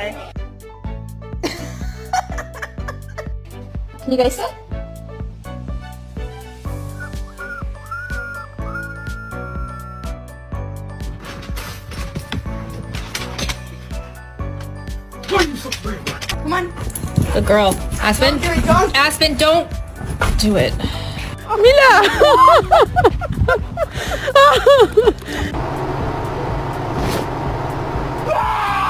Bye. Can you guys sit? Come on. Good girl. Aspen? Aspen, don't do it. Mila!